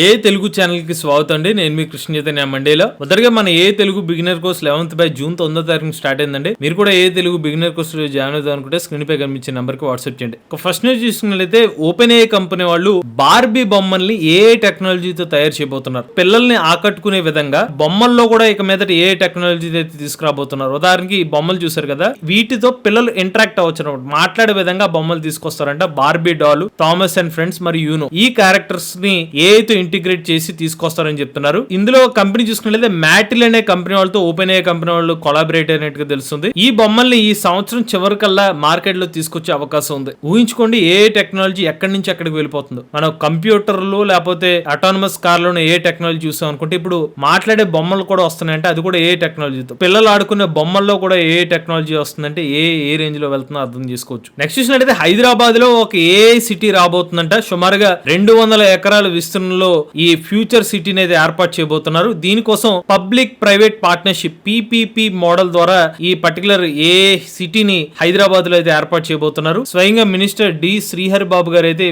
ఏ Telugu channel కి స్వాగతం అండి. నేను మీ కృష్ణ చైతన్య మండేలో. మొదటగా మన AI Telugu beginner course 11th by June 9వ తారీఖు స్టార్ట్ అయిందండి. మీరు కూడా AI Telugu beginner course join అవుతాం అనుకుంటే స్క్రీన్ పై కనిపించే నంబర్ కి వాట్సాప్ చేయండి. ఫస్ట్ న్యూస్ చూసుకున్నట్లయితే ఓపెన్ ఏ కంపెనీ వాళ్ళు బార్బీ బొమ్మల్ని ఏ టెక్నాలజీతో తయారు చేయబోతున్నారు. పిల్లల్ని ఆకట్టుకునే విధంగా బొమ్మల్లో కూడా ఇక మీదట ఏ టెక్నాలజీ అయితే తీసుకురాబోతున్నారు. ఉదాహరణకి ఈ బొమ్మలు చూసారు కదా, వీటితో పిల్లలు ఇంటరాక్ట్ అవ్వచ్చు అనమాట. మాట్లాడే విధంగా బొమ్మలు తీసుకొస్తారంట. Barbie doll, Thomas and friends మరియు యూనో ఈ క్యారెక్టర్స్ ని ఏఐతో ఇంటిగ్రేట్ చేసి తీసుకొస్తారని చెప్తున్నారు. ఇందులో కంపెనీ చూసుకున్నట్లయితే మ్యాటిల్ అనే కంపెనీ వాళ్ళతో ఓపెన్ ఏ కంపెనీ వాళ్ళు కొలాబరేట్ అయినట్టుగా తెలుస్తుంది. ఈ బొమ్మల్ని ఈ సంవత్సరం చివరికల్లా మార్కెట్ లో తీసుకొచ్చే అవకాశం ఉంది. ఊహించుకోండి ఏ టెక్నాలజీ ఎక్కడి నుంచి ఎక్కడికి వెళ్ళిపోతుందో. మనం కంప్యూటర్లు లేకపోతే అటానమస్ కార్లోనే ఏ టెక్నాలజీ చూసాం అనుకుంటే ఇప్పుడు మాట్లాడే బొమ్మలు కూడా వస్తున్నాయంటే అది కూడా ఏ టెక్నాలజీతో. పిల్లలు ఆడుకునే బొమ్మల్లో కూడా ఏ టెక్నాలజీ వస్తుందంటే ఏ రేంజ్ లో వెళ్తుందో అర్థం చేసుకోవచ్చు. నెక్స్ట్ చూసినట్టయితే హైదరాబాద్ లో ఒక ఏఐ సిటీ రాబోతుందంట. సుమారుగా 200 ఎకరాల విస్తీర్ణంలో ఈ ఫ్యూచర్ సిటీని అయితే ఏర్పాటు చేయబోతున్నారు. దీనికోసం public private partnership PPP model ద్వారా ఈ పర్టికులర్ ఏ సిటీని హైదరాబాద్ లో అయితే ఏర్పాటు చేయబోతున్నారు. స్వయంగా మినిస్టర్ డి శ్రీహరి బాబు గారు అయితే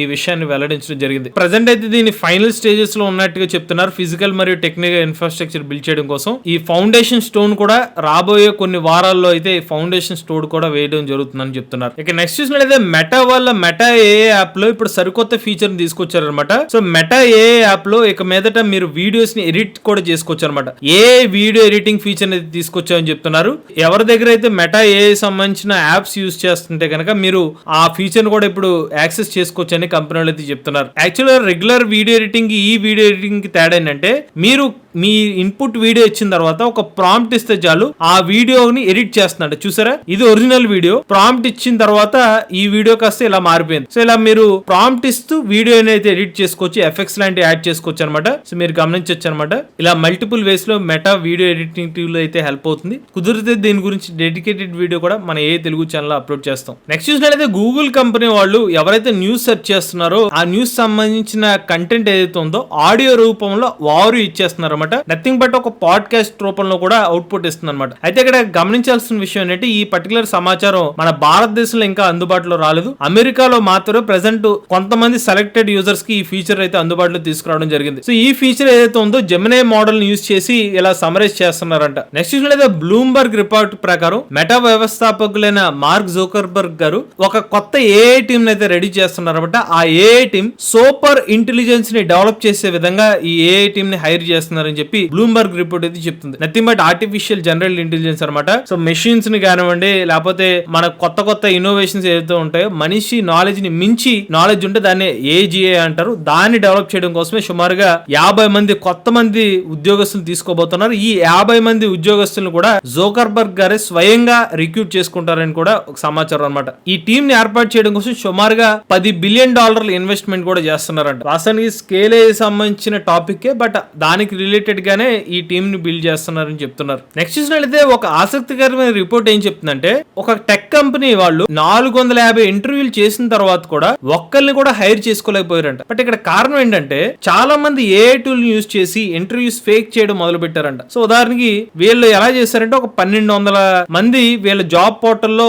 ఈ విషయాన్ని వెల్లడించడం జరిగింది. ప్రజెంట్ అయితే దీని ఫైనల్ స్టేజెస్ లో ఉన్నట్టుగా చెప్తున్నారు. ఫిజికల్ మరియు టెక్నికల్ ఇన్ఫ్రాస్ట్రక్చర్ బిల్డ్ చేయడం కోసం ఈ ఫౌండేషన్ స్టోన్ కూడా రాబోయే కొన్ని వారాల్లో అయితే ఫౌండేషన్ స్టోన్ కూడా వేయడం జరుగుతుందని చెప్తున్నారు. ఇక నెక్స్ట్ చూసినట్లయితే మెటా వాళ్ళ మెటా ఏ యాప్ లో ఇప్పుడు సరికొత్త ఫీచర్ ని తీసుకొచ్చారనమాట. సో మెటా ఏ యాప్ లో ఇక మీదట మీరు వీడియోస్ ని ఎడిట్ కూడా చేసుకోవచ్చు అనమాట. ఏ వీడియో ఎడిటింగ్ ఫీచర్ అనేది తీసుకొచ్చామని చెప్తున్నారు. ఎవరి దగ్గర అయితే మెటా ఏ సంబంధించిన యాప్స్ యూజ్ చేస్తుంటే కనుక మీరు ఆ ఫీచర్ కూడా ఇప్పుడు యాక్సెస్ చేసుకోవచ్చు అని కంపెనీ వాళ్ళు అయితే చెప్తున్నారు. యాక్చువల్గా రెగ్యులర్ వీడియో ఎడిటింగ్ ఈ వీడియో ఎడిటింగ్ కి తేడా ఏంటంటే మీరు మీ ఇన్పుట్ వీడియో ఇచ్చిన తర్వాత ఒక ప్రాంప్ట్ ఇస్తే చాలు ఆ వీడియోని ఎడిట్ చేస్తున్నాడు. చూసారా, ఇది ఒరిజినల్ వీడియో. ప్రాంప్ట్ ఇచ్చిన తర్వాత ఈ వీడియో కాస్త ఇలా మారిపోయింది. సో ఇలా మీరు ప్రాంప్ట్ ఇస్తూ వీడియోని అయితే ఎడిట్ చేసుకోవచ్చు, ఎఫెక్ట్స్ లాంటివి యాడ్ చేసుకోవచ్చు అనమాట. సో మీరు గమనించవచ్చు అనమాట. ఇలా మల్టిపుల్ వేస్ లో మెటా వీడియో ఎడిటింగ్ టూల్ అయితే హెల్ప్ అవుతుంది. కుదిరితే దీని గురించి డెడికేటెడ్ వీడియో కూడా మన ఏ తెలుగు ఛానల్ అప్లోడ్ చేస్తాం. నెక్స్ట్ చూసినట్లయితే గూగుల్ కంపెనీ వాళ్ళు ఎవరైతే న్యూస్ సెర్చ్ చేస్తున్నారో ఆ న్యూస్ సంబంధించిన కంటెంట్ ఏదైతే ఉందో ఆడియో రూపంలో వారు ఇచ్చేస్తున్నారు అనమాట. నథింగ్ బట్ ఒక పాడ్కాస్ట్ రూపంలో కూడా అవుట్పుట్ ఇస్తుంది అనమాట. అయితే ఇక్కడ గమనించాల్సిన విషయం ఏంటంటే ఈ పర్టికులర్ సమాచారం మన భారతదేశంలో ఇంకా అందుబాటులో రాలేదు. అమెరికాలో మాత్రమే ప్రెసెంట్ కొంతమంది సెలెక్టెడ్ యూజర్స్ కి ఈ ఫీచర్ అయితే అందుబాటులో తీసుకురావడం జరిగింది. సో ఈ ఫీచర్ ఏదైతే ఉందో జెమినీ మోడల్ యూజ్ చేసి ఇలా సమరైజ్ చేస్తున్నారంట. నెక్స్ట్ చూసినట్లయితే బ్లూంబర్గ్ రిపోర్ట్ ప్రకారం మెటా వ్యవస్థాపకులైన మార్క్ జోకర్బర్గ్ గారు ఒక కొత్త ఏఐ టీమ్ అయితే రెడీ చేస్తున్నారన్నమాట. ఆ ఏఐ టీమ్ సూపర్ ఇంటెలిజెన్స్ ని డెవలప్ చేసే విధంగా ఈ ఏఐ టీమ్ ని హైర్ చేస్తున్నారని చెప్పి బ్లూంబర్గ్ రిపోర్ట్ అయితే చెప్తుంది. Nothing but artificial general intelligence అనమాట. సో మెషిన్స్ ని కానివ్వండి లేకపోతే మన కొత్త ఇన్నోవేషన్స్ ఏదైతే ఉంటాయో మనిషి నాలెడ్జ్ ని మించి నాలెడ్జ్ ఉంటే దాన్ని AGI అంటారు. దాన్ని డెవలప్ చేయడం కోసమే సుమారుగా 50 కొత్త మంది ఉద్యోగస్తులు తీసుకోబోతున్నారు. ఈ 50 మంది ఉద్యోగస్తులను కూడా జోకర్బర్గ్ గారే స్వయంగా రిక్రూట్ చేసుకుంటారని కూడా ఒక సమాచారం అనమాట. ఈ టీమ్ ని ఏర్పాటు చేయడం కోసం సుమారుగా $10 బిలియన్ ఇన్వెస్ట్మెంట్ కూడా చేస్తున్నారంట. వాస్తవానికి స్కేల్ సంబంధించిన టాపిక్ బట్ దానికి రిలేటెడ్ గానే ఈ టీమ్ ని బిల్డ్ చేస్తున్నారని చెప్తున్నారు. నెక్స్ట్ చూసినట్లయితే ఒక ఆసక్తికరమైన రిపోర్ట్ ఏం చెప్తుందంటే ఒక టెక్ కంపెనీ వాళ్ళు 450 ఇంటర్వ్యూలు చేసిన తర్వాత కూడా ఒక్కరిని కూడా హైర్ చేసుకోలేకపోయారంట. బట్ ఇక్కడ కారణం ఏంటంటే చాలా మంది ఏఐ టూల్ యూజ్ చేసి ఇంటర్వ్యూస్ ఫేక్ చేయడం మొదలు పెట్టారంట. సో ఉదాహరణకి వీళ్ళు ఎలా చేశారంటే ఒక 1200 మంది వీళ్ళ జాబ్ పోర్టల్లో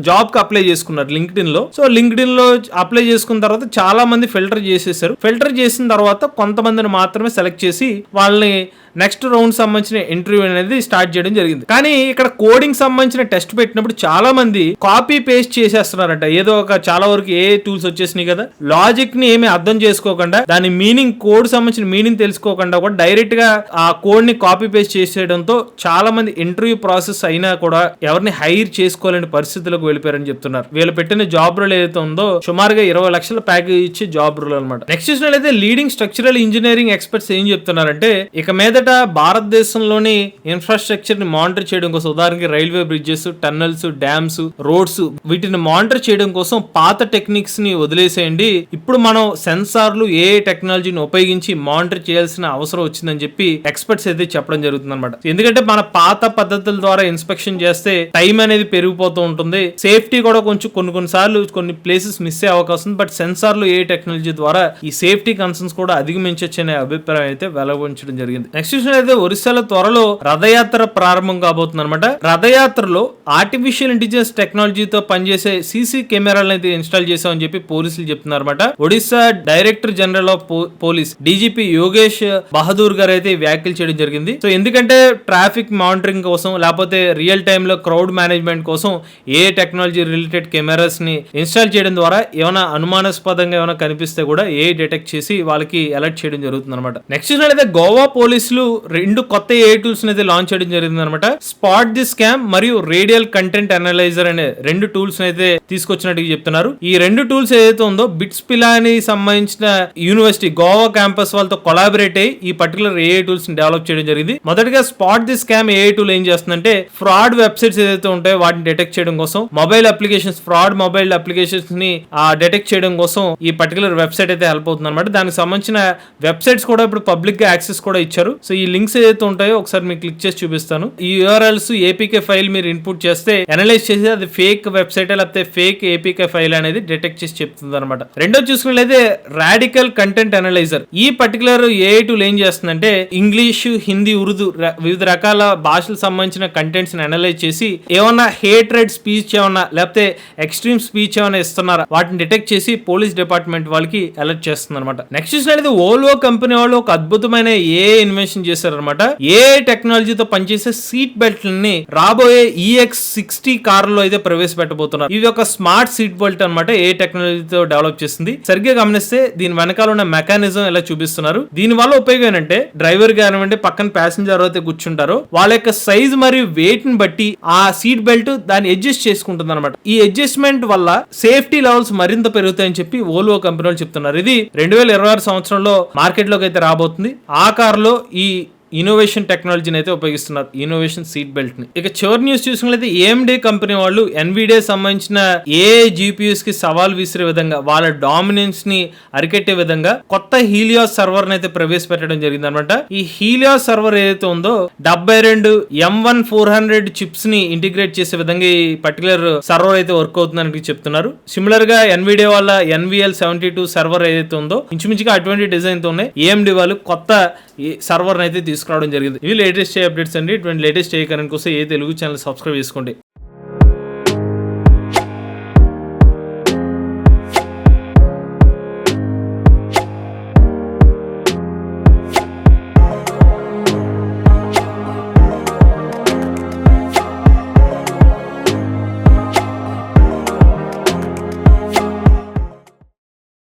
జాబ్ కి అప్లై చేసుకున్నారు లింక్డ్ఇన్ లో. సో లింక్డ్ఇన్ లో అప్లై చేసుకున్న తర్వాత చాలా మంది ఫిల్టర్ చేసేసారు. ఫిల్టర్ చేసిన తర్వాత కొంతమందిని మాత్రమే సెలెక్ట్ చేసి వాళ్ళని నెక్స్ట్ రౌండ్ సంబంధించిన ఇంటర్వ్యూ అనేది స్టార్ట్ చేయడం జరిగింది. కానీ ఇక్కడ కోడింగ్ సంబంధించిన టెస్ట్ పెట్టినప్పుడు చాలా మంది కాపీ పేస్ట్ చేసేస్తున్నారంట. ఏదో ఒక చాలా వరకు ఏ టూల్స్ వచ్చేసినాయి కదా, లాజిక్ ని ఏమి అర్థం చేసుకోకుండా దాని మీనింగ్ కోడ్ సంబంధించిన మీనింగ్ తెలుసుకోకుండా కూడా డైరెక్ట్ గా ఆ కోడ్ ని కాపీ పేస్ట్ చేసేయడంతో చాలా మంది ఇంటర్వ్యూ ప్రాసెస్ అయినా కూడా ఎవరిని హైర్ చేసుకోలేని పరిస్థితులకు వెళ్ళిపోయారని చెప్తున్నారు. వీళ్ళు పెట్టిన జాబ్ రోల్ ఏదైతే ఉందో సుమారుగా 20 లక్షల ప్యాకేజ్ ఇచ్చే జాబ్ రోల్ అనమాట. నెక్స్ట్ చూసినట్లయితే లీడింగ్ స్ట్రక్చరల్ ఇంజనీరింగ్ ఎక్స్పర్ట్స్ ఏం చెప్తున్నారంటే ఇక మీదట భారతదేశంలోని ఇన్ఫ్రాస్ట్రక్చర్ ని మానిటర్ చేయడం కోసం ఉదాహరణకి railway bridges, tunnels, dams, roads వీటిని మానిటర్ చేయడం కోసం పాత టెక్నిక్స్ ని వదిలేసేయండి. ఇప్పుడు మనం సెన్సార్లు ఏ టెక్నాలజీని ఉపయోగించి మానిటర్ చేయాల్సిన అవసరం వచ్చిందని చెప్పి ఎక్స్పర్ట్స్ అయితే చెప్పడం జరుగుతుంది అనమాట. ఎందుకంటే మన పాత పద్ధతుల ద్వారా ఇన్స్పెక్షన్ చేస్తే టైం అనేది పెరిగిపోతూ ఉంటుంది. సేఫ్టీ కూడా కొంచెం కొన్నిసార్లు కొన్ని ప్లేసెస్ మిస్ అయ్యే అవకాశం ఉంది. బట్ సెన్సార్లు ఏ టెక్నాలజీ ద్వారా ఈ సేఫ్టీ కన్సర్న్స్ కూడా అధిగమించొచ్చు అనే అభిప్రాయం అయితే వెలువరించడం జరిగింది. నెక్స్ట్ చూసినట్లయితే ఒరిస్సాలో త్వరలో రథయాత్ర ప్రారంభం కాబోతుంది అనమాట. రథయాత్రలో ఆర్టిఫిషియల్ ఇంటెలిజెన్స్ టెక్నాలజీతో పనిచేసే సీసీ కెమెరాలను అయితే ఇన్స్టాల్ చేశామని చెప్పి పోలీసులు చెప్తున్నారు అనమాట. Odisha director general of police DGP Yogesh Bahadur గారు అయితే వ్యాఖ్యలు చేయడం జరిగింది. సో ఎందుకంటే ట్రాఫిక్ మానిటరింగ్ కోసం లేకపోతే రియల్ టైమ్ లో క్రౌడ్ మేనేజ్మెంట్ కోసం ఏ టెక్నాలజీ రిలేటెడ్ కెమెరాస్ ని ఇన్స్టాల్ చేయడం ద్వారా ఏమైనా అనుమానాస్పదంగా ఏమైనా కనిపిస్తే కూడా ఏ డిటెక్ట్ చేసి వాళ్ళకి అలర్ట్ చేయడం జరుగుతుంది అనమాట. నెక్స్ట్ అయితే గోవా పోలీసులు 2 కొత్త ఏ టూల్స్ అయితే లాంచ్ చేయడం జరిగింది అనమాట. స్పాట్ ది స్కామ్ మరియు రేడియల్ కంటెంట్ అనలైజర్ అనే 2 టూల్స్ అయితే తీసుకొచ్చినట్టు చెప్తున్నారు. ఈ 2 టూల్స్ ఏదైతే ఉందో బిట్స్ పిలాని సంబంధించిన యూనివర్సిటీ గోవా క్యాంపస్ వాళ్ళతో కొలాబరేట్ అయ్యి ఈ పర్టికులర్ ఏఐ టూల్స్ ని డెవలప్ చేయడం జరిగింది. మొదటిగా spot the scam AI tool ఏం చేస్తుందంటే ఫ్రాడ్ వెబ్సైట్స్ ఏదైతే ఉంటాయో వాటిని డిటెక్ట్ చేయడం కోసం mobile applications fraud mobile applications ని డిటెక్ట్ చేయడం కోసం ఈ పర్టికులర్ వెబ్సైట్ అయితే హెల్ప్ అవుతుంది అనమాట. దానికి సంబంధించిన వెబ్సైట్స్ కూడా ఇప్పుడు పబ్లిక్ గా యాక్సెస్ కూడా ఇచ్చారు. సో ఈ లింక్స్ ఏదైతే ఉంటాయో ఒకసారి మీకు క్లిక్ చేసి చూపిస్తాను. ఈ యూఆర్ఎల్స్ ఏపీకే ఫైల్ మీరు ఇన్పుట్ చేస్తే అనలైజ్ చేసి అది ఫేక్ వెబ్సైట్ లేకపోతే ఫేక్ ఏపీకే ఫైల్ అనేది డిటెక్ట్ చేసి చెప్తుంది అనమాట. రెండో చూసుకున్నట్లయితే రాడికల్ కంటెంట్ అనలైజర్ ఈ పర్టికులర్ ఏఐ టూల్ ఏం చేస్తుందంటే ఇంగ్లీష్ హిందీ ఉర్దూ వివిధ రకాల భాషలకు సంబంధించిన కంటెంట్స్ ని అనలైజ్ చేసి ఏమన్నా హేట్రెడ్ స్పీచ్ ఏమన్నా లేకపోతే ఎక్స్ట్రీమ్ స్పీచ్ ఏమైనా ఇస్తున్నారా వాటిని డిటెక్ట్ చేసి పోలీస్ డిపార్ట్మెంట్ వాళ్ళకి అలర్ట్ చేస్తుంది అనమాట. నెక్స్ట్ చూసినట్లయితే ఓల్వో కంపెనీ వాళ్ళు ఒక అద్భుతమైన ఏఐ ఇన్వెన్షన్ చేశారనమాట. ఏఐ టెక్నాలజీతో పనిచేసే సీట్ బెల్ట్ ని రాబోయే EX60 కారులో అయితే ప్రవేశపెట్టబోతున్నారు. ఇది ఒక స్మార్ట్ సీట్ బెల్ట్ అనమాట. ఏ టెక్నాలజీతో డెవలప్ చేసింది. సరిగ్గా గమనిస్తే దీని వెనకాల ఉన్న మెకానిజం ఎలా చూపిస్తున్నారు. దీని వల్ల ఉపయోగం ఏంటంటే డ్రైవర్ కానివ్వండి పక్కన ప్యాసింజర్ అయితే కూర్చుంటారో వాళ్ళ యొక్క సైజ్ మరియు వెయిట్ ని బట్టి ఆ సీట్ బెల్ట్ దాన్ని అడ్జస్ట్ చేసుకుంటుంది అనమాట. ఈ అడ్జస్ట్మెంట్ వల్ల సేఫ్టీ లెవెల్స్ మరింత పెరుగుతాయని చెప్పి ఓల్వో కంపెనీ వాళ్ళు చెప్తున్నారు. ఇది 2026 సంవత్సరంలో మార్కెట్ లోకి అయితే రాబోతుంది. ఆ కారులో ఈ ఇన్నోవేషన్ టెక్నాలజీని అయితే ఉపయోగిస్తున్నారు. ఇన్నోవేషన్ సీట్ బెల్ట్ ని. ఇక చివరి న్యూస్ చూసుకున్నట్లయితే AMD కంపెనీ వాళ్ళు ఎన్విడియా సంబంధించిన AI GPUs కి సవాల్ విసిరే విధంగా వాళ్ళ డామినెన్స్ ని అరికెట్టే విధంగా కొత్త హీలియోస్ సర్వర్ అయితే ప్రవేశపెట్టడం జరిగింది అనమాట. ఈ హీలియోస్ సర్వర్ ఏదైతే ఉందో 72 M1400 చిప్స్ ని ఇంటిగ్రేట్ చేసే విధంగా ఈ పర్టికులర్ సర్వర్ అయితే వర్క్ అవుతుందని చెప్తున్నారు. సిమిలర్ గా ఎన్విడియా వాళ్ళ NVL72 సర్వర్ ఏదైతే ఉందో ఇంచుమించుగా అటువంటి డిజైన్ తో ఉన్నాయి. AMD వాళ్ళు కొత్త సర్వర్ అయితే తీసుకురావడం జరిగింది. ఇవి లేటెస్ట్ అప్డేట్స్ అండి. ఇటువంటి లేటెస్ట్ కరెంట్ కోసం ఏ తెలుగు ఛానల్ సబ్స్క్రైబ్ చేసుకోండి.